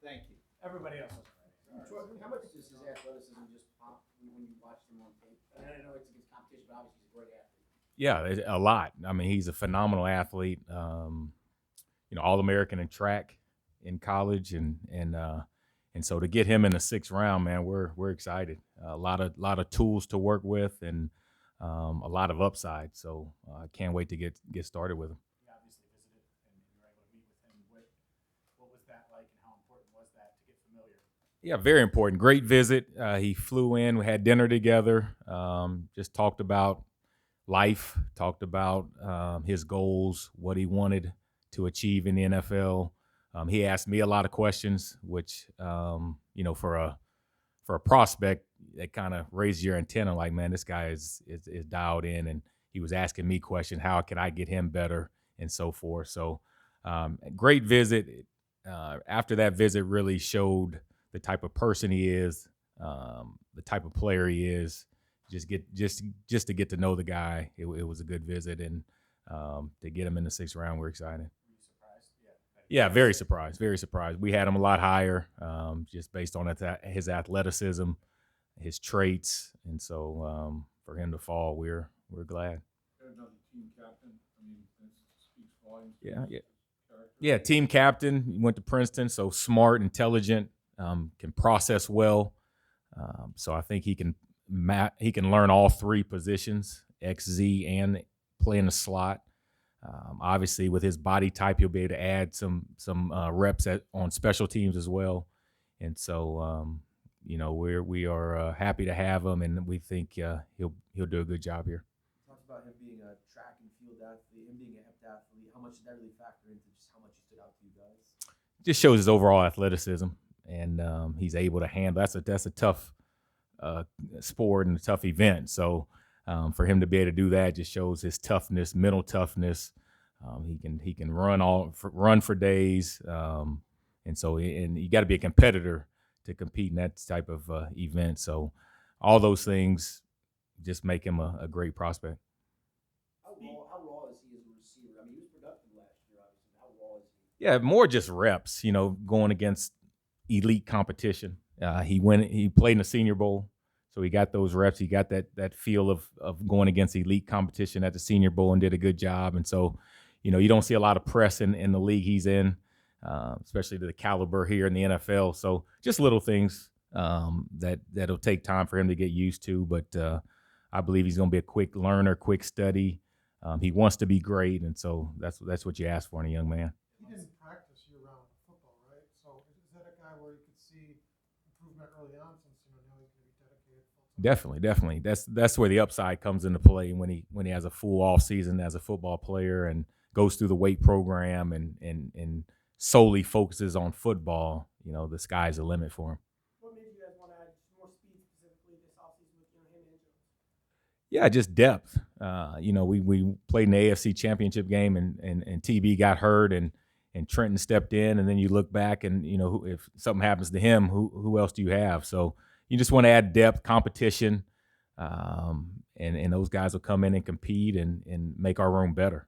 Thank you. Everybody else was ready. Troy, how much does his athleticism just pop when you watch him on tape? And I know it's against competition, but obviously he's a great athlete. Yeah, a lot. I mean, he's a phenomenal athlete. All American in track in college, and so to get him in the sixth round, man, we're excited. A lot of tools to work with, and a lot of upside. So I can't wait to get started with him. You obviously visited and you were able to meet with him. What was that like, and how important was that to get familiar? Yeah, very important. Great visit. He flew in. We had dinner together. Just talked about life. Talked about his goals, what he wanted to achieve in the NFL. He asked me a lot of questions, which for a prospect, that kind of raised your antenna. Like, man, this guy is dialed in, and he was asking me questions. How can I get him better, and so forth. So, great visit. After that visit, really showed the type of person he is, the type of player he is. Just to get to know the guy, it was a good visit, and to get him in the sixth round, we're excited. Were you surprised? Yeah, very surprised. Very surprised. We had him a lot higher, just based on his athleticism, his traits, and so for him to fall, we're glad. Another team captain. I mean, that speaks volumes. Yeah. Team captain. He went to Princeton, so smart, intelligent, can process well. So I think he can learn all three positions, X, Z, and play in the slot. Obviously, with his body type, he'll be able to add some reps on special teams as well. And so, we are happy to have him, and we think he'll do a good job here. You talked about him being a track and field athlete, him being a heptathlete. How much did that really factor into just how much he stood out to you guys? Just shows his overall athleticism, and he's able to handle. That's a tough sport and a tough event. So for him to be able to do that just shows his toughness, mental toughness. He can run for days, and you got to be a competitor to compete in that type of event. So all those things just make him a great prospect. How raw is he as a receiver? I mean, he was productive last year, obviously. How raw is he? Yeah, more just reps. Going against elite competition. He played in the Senior Bowl, so he got those reps. He got that feel of going against elite competition at the Senior Bowl and did a good job. And so, you don't see a lot of press in the league he's in, especially to the caliber here in the NFL. So just little things that'll take time for him to get used to. But I believe he's going to be a quick learner, quick study. He wants to be great, and so that's what you ask for in a young man. He didn't practice year-round football, right? So is that a guy where you could see improvement early on, since now he's going to be dedicated full-time? Definitely. That's where the upside comes into play when he has a full off season as a football player and goes through the weight program and solely focuses on football. The sky's the limit for him. What made you guys want to add more speed specifically this offseason with him and Jones? Yeah, just depth. We played in the AFC Championship game, and TB got hurt, and Trenton stepped in, and then you look back, and if something happens to him, who else do you have? So you just want to add depth, competition, and those guys will come in and compete and make our room better.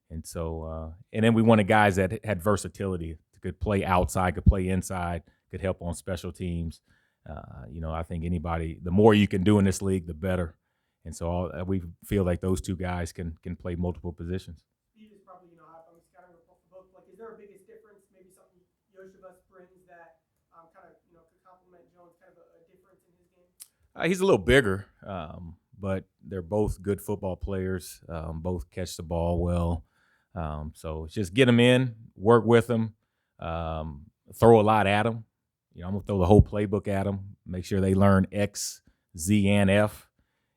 And so, and then we wanted guys that had versatility, could play outside, could play inside, could help on special teams. I think the more you can do in this league, the better. And so we feel like those two guys can play multiple positions. Speed is probably, I'm scattering for both. Like, is there a biggest difference? Maybe something Iosivas brings that kind of, could complement Jones, kind of a difference in his game? He's a little bigger, but they're both good football players. Both catch the ball well. So it's just get them in, work with them, throw a lot at them. I'm going to throw the whole playbook at them, make sure they learn X, Z, and F.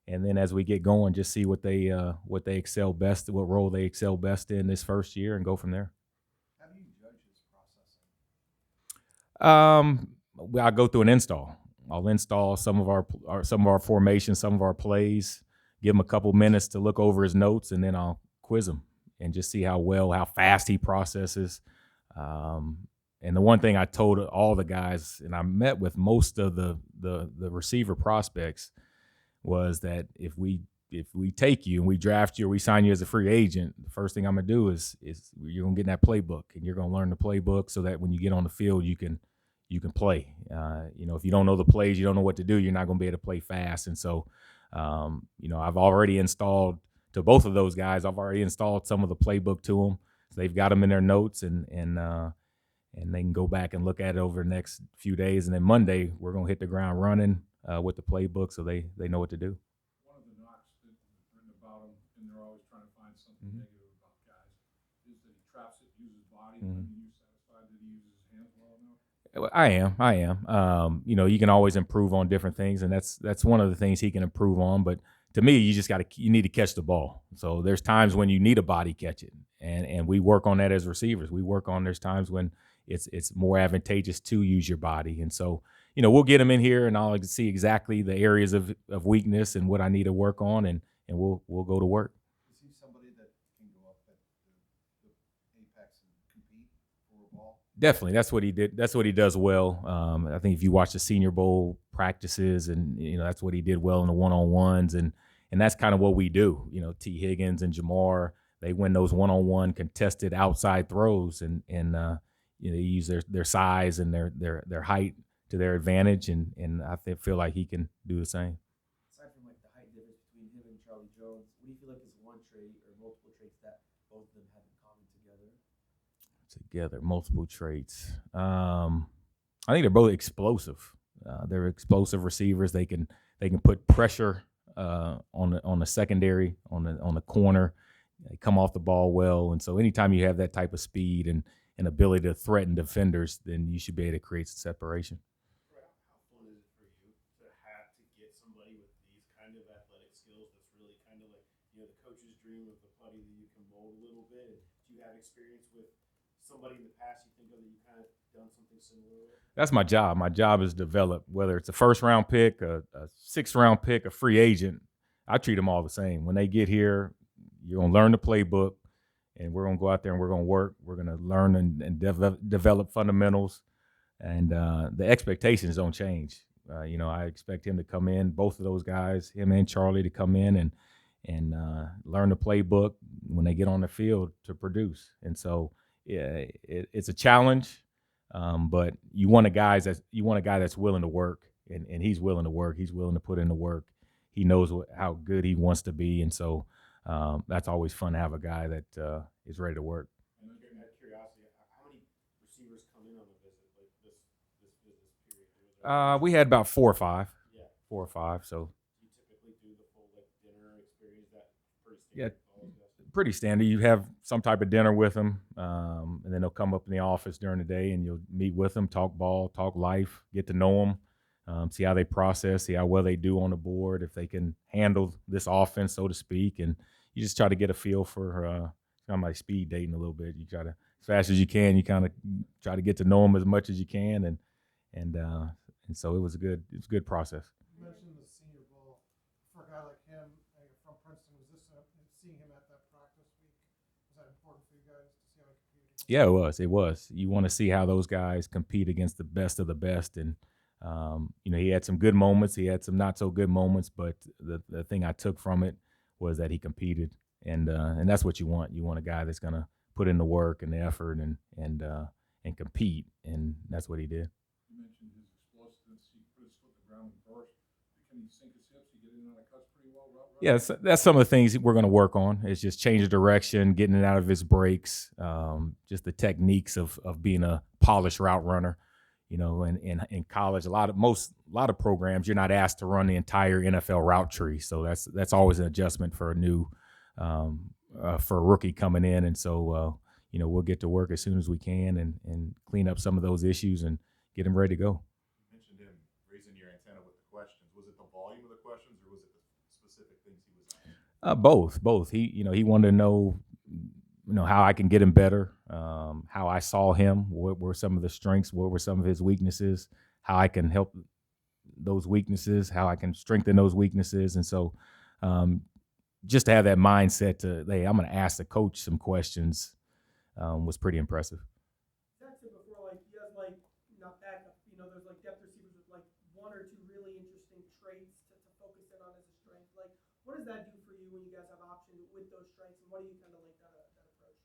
And then as we get going, just see what they excel best, what role they excel best in this first year, and go from there. How do you judge his processing? I'll go through an install. I'll install some of our formations, some of our plays, give him a couple minutes to look over his notes, and then I'll quiz him and just see how fast he processes. And the one thing I told all the guys, and I met with most of the receiver prospects, was that if we if we take you and we draft you or we sign you as a free agent, the first thing I'm gonna do is you're gonna get in that playbook and you're gonna learn the playbook so that when you get on the field you can play. If you don't know the plays, you don't know what to do, you're not gonna be able to play fast. And so, I've already installed to both of those guys. I've already installed some of the playbook to them. So they've got them in their notes and they can go back and look at it over the next few days. And then Monday we're gonna hit the ground running with the playbook so they know what to do. One of the knocks that was written about him, and they're always trying to find something negative about guys, is that he traps it, uses his body. Are you satisfied that he uses his hands well enough? I am. You can always improve on different things, and that's one of the things he can improve on. But to me, you need to catch the ball. So there's times when you need a body catch it, and we work on that as receivers. There's times when it's more advantageous to use your body, and so we'll get him in here, and I'll see exactly the areas of weakness and what I need to work on, and we'll go to work. Is he somebody that can go up at the apex and compete for a ball? Definitely, that's what he did. That's what he does well. I think if you watch the Senior Bowl practices, and that's what he did well in the one-on-ones, and that's kind of what we do. T. Higgins and Jamar, they win those one-on-one contested outside throws, and they use their size and their height to their advantage, and I feel like he can do the same. Aside from like the height difference between him and Charlie Jones, what do you feel like is one trait or multiple traits that both of them have in common together? Multiple traits. I think they're both explosive. They're explosive receivers. They can put pressure on the secondary, on the corner. They come off the ball well, and so anytime you have that type of speed and ability to threaten defenders, then you should be able to create some separation. How fun is it for you to have to get somebody with these kind of athletic skills that's really kind of like the coach's dream of the putty that you can mold a little bit? And do you have experience with somebody in the past you think of that you kind of done something similar with? That's my job. My job is to develop, whether it's a first-round pick, a sixth-round pick, a free agent. I treat them all the same. When they get here, you're going to learn the playbook, and we're going to go out there and we're going to work. We're going to learn and develop fundamentals, and the expectations don't change. I expect him to come in, both of those guys, him and Charlie, to come in and learn the playbook when they get on the field to produce. And so it's a challenge, but you want a guy that's willing to work, and he's willing to work. He's willing to put in the work. He knows how good he wants to be, and so that's always fun to have a guy that is ready to work. And out of curiosity, how many receivers come in on a visit like this visit period? We had about 4 or 5. Yeah. 4 or 5. So Do you typically do the full dinner experience? That pretty standard? Yeah. Pretty standard. You have some type of dinner with them, and then they'll come up in the office during the day, and you'll meet with them, talk ball, talk life, get to know them, see how they process, see how well they do on the board, if they can handle this offense, so to speak. And you just try to get a feel for kind of like speed dating a little bit. You try to, as fast as you can, you kind of try to get to know them as much as you can, and so it was a good process. You mentioned the Senior Bowl. For a guy like him from Princeton, was this seeing him at that practice week? Was that important for you guys to see how he competed? Yeah, it was. You want to see how those guys compete against the best of the best, and he had some good moments. He had some not so good moments, but the thing I took from it was that he competed, and that's what you want. You want a guy that's gonna put in the work and the effort and compete, and that's what he did. You mentioned his explosiveness. He put his foot in the ground and burst. Can he sink his hips? He get in and out of cuts pretty well. Yeah, that's some of the things we're going to work on. It's just change of direction, getting it out of his breaks, just the techniques of being a polished route runner. In college, a lot of programs, you're not asked to run the entire NFL route tree, so that's always an adjustment for a rookie coming in. And so we'll get to work as soon as we can and clean up some of those issues and get him ready to go. You mentioned him raising your antenna with the questions. Was it the volume of the questions, or was it the specific things he was asking? Both. He wanted to know how I can get him better, how I saw him, what were some of the strengths, what were some of his weaknesses, how I can help those weaknesses, how I can strengthen those weaknesses. And so just to have that mindset to, hey, I'm going to ask the coach some questions was pretty impressive. Zach said before, he has not backup, there's depth receivers with 1 or 2 really interesting traits to focus in on as a strength. What does that do when you guys have options with those strengths, and what do you kind of like that approach?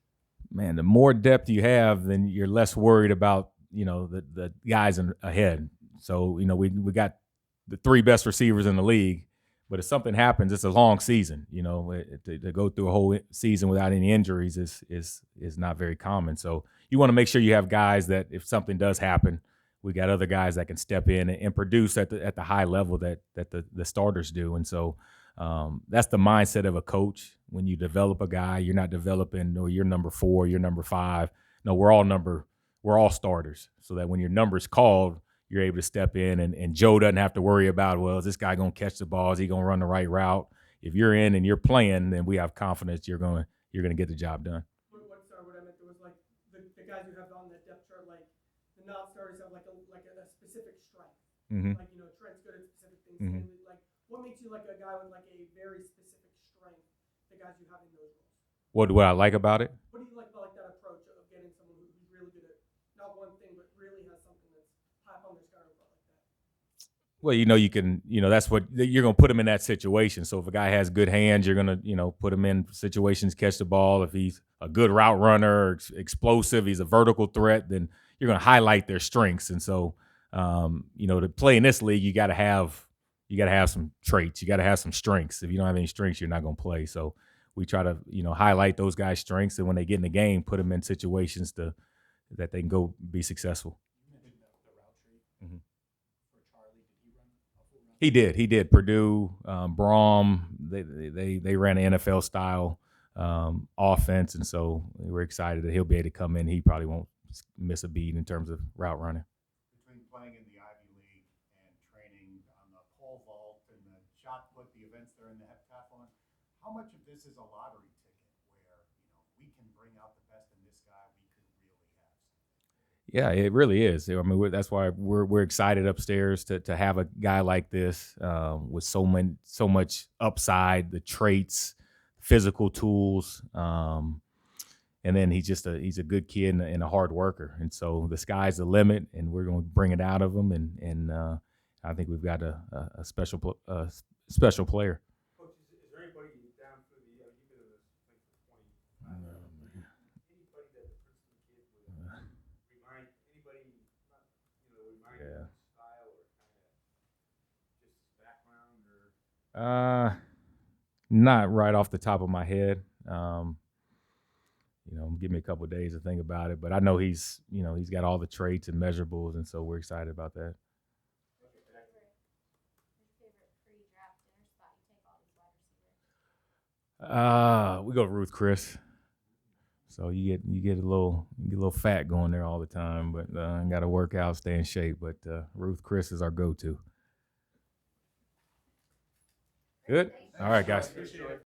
Man, the more depth you have, then you're less worried about, the guys ahead. So, we got the 3 best receivers in the league, but if something happens, it's a long season. To go through a whole season without any injuries is not very common. So you want to make sure you have guys that if something does happen, we got other guys that can step in and produce at the high level that the starters do. And so that's the mindset of a coach. When you develop a guy, you're not developing, you're number 4, you're number 5. No, we're all starters, so that when your number's called, you're able to step in and Joe doesn't have to worry about, well, is this guy going to catch the ball? Is he going to run the right route? If you're in and you're playing, then we have confidence you're going to get the job done. What I meant was like the guys who have on the depth chart, like the non-starters have like a specific strength. Mm-hmm. Like, Trent's good at specific things. Mm-hmm. And like, what makes you like a guy with like a very specific strength? The guys you have in those roles. What do I like about it? What do you like about that approach of getting someone who's really good at not one thing, but really has something that's high up on their scouting report like that? Well, you can, that's what you're going to put him in that situation. So if a guy has good hands, you're going to, put him in situations, catch the ball. If he's a good route runner, explosive, he's a vertical threat, then you're going to highlight their strengths. And so, to play in this league, you got to have some traits. You got to have some strengths. If you don't have any strengths, you're not going to play. So we try to, highlight those guys' strengths, and when they get in the game, put them in situations that they can go be successful. You mentioned the route tree. Mm-hmm. For Charlie, did he run a full route? He did. Purdue, Brom, they ran an NFL style offense, and so we're excited that he'll be able to come in. He probably won't miss a beat in terms of route running. Between playing in the Ivy League and training on the pole vault and the shot put, the events there in the heptathlon, how much of this is a lottery ticket where, we can bring out the best in this guy, we could really have something? Yeah, it really is. I mean, that's why we're excited upstairs to have a guy like this with so much upside, the traits, physical tools, and then he's a good kid and a hard worker. And so the sky's the limit, and we're going to bring it out of him. And I think we've got a special player. Coach, is there anybody down for the you've been in this thing for 20 anybody that the Princeton kid would remind anybody remind Yeah. you of style or kind of just his background or Not right off the top of my head. Give me a couple of days to think about it, but I know he's got all the traits and measurables, and so we're excited about that. We go Ruth Chris. So you get a little fat going there all the time, but got to work out, stay in shape. But Ruth Chris is our go-to. Good. All right, guys. appreciate it.